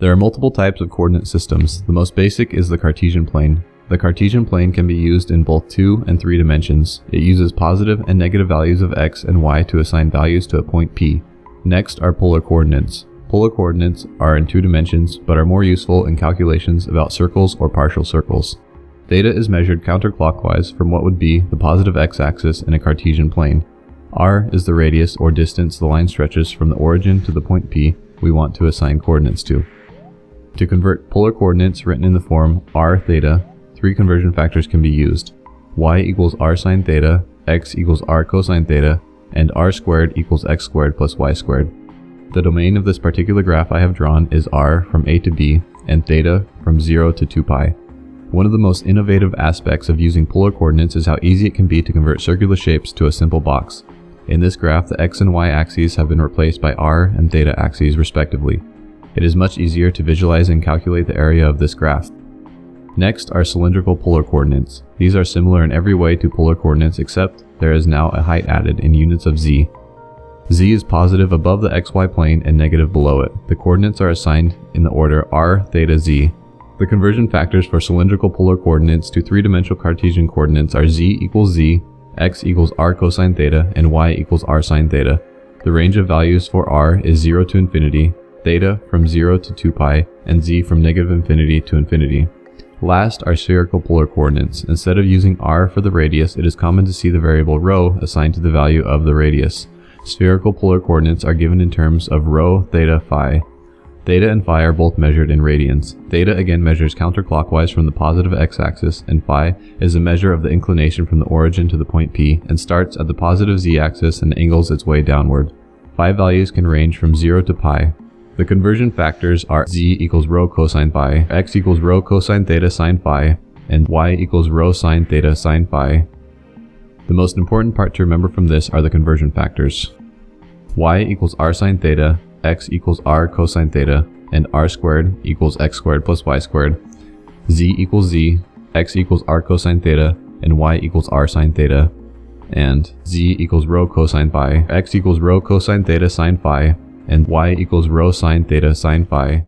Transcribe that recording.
There are multiple types of coordinate systems. The most basic is the Cartesian plane. The Cartesian plane can be used in both 2 and 3 dimensions. It uses positive and negative values of x and y to assign values to a point P. Next are polar coordinates. Polar coordinates are in 2 dimensions, but are more useful in calculations about circles or partial circles. Theta is measured counterclockwise from what would be the positive x-axis in a Cartesian plane. R is the radius or distance the line stretches from the origin to the point P we want to assign coordinates to. To convert polar coordinates written in the form r theta, 3 conversion factors can be used. Y equals r sine theta, x equals r cosine theta, and r squared equals x squared plus y squared. The domain of this particular graph I have drawn is r from a to b, and theta from 0 to 2 pi. One of the most innovative aspects of using polar coordinates is how easy it can be to convert circular shapes to a simple box. In this graph, the x and y axes have been replaced by r and theta axes respectively. It is much easier to visualize and calculate the area of this graph. Next are cylindrical polar coordinates. These are similar in every way to polar coordinates, except there is now a height added in units of z. Z is positive above the xy plane and negative below it. The coordinates are assigned in the order r, theta, z. The conversion factors for cylindrical polar coordinates to 3-dimensional Cartesian coordinates are z equals z, x equals r cosine theta, and y equals r sine theta. The range of values for r is 0 to infinity, theta from 0 to 2 pi, and z from negative infinity to infinity. Last are spherical polar coordinates. Instead of using r for the radius, it is common to see the variable rho assigned to the value of the radius. Spherical polar coordinates are given in terms of rho, theta, phi. Theta and phi are both measured in radians. Theta again measures counterclockwise from the positive x-axis, and phi is a measure of the inclination from the origin to the point P and starts at the positive z-axis and angles its way downward. Phi values can range from 0 to pi. The conversion factors are z equals rho cosine phi, x equals rho cosine theta sine phi, and y equals rho sine theta sine phi. The most important part to remember from this are the conversion factors. Y equals r sine theta, x equals r cosine theta, and r squared equals x squared plus y squared. Z equals z, x equals r cosine theta, and y equals r sine theta. And z equals rho cosine phi, x equals rho cosine theta sine phi, and y equals rho sine theta sine phi.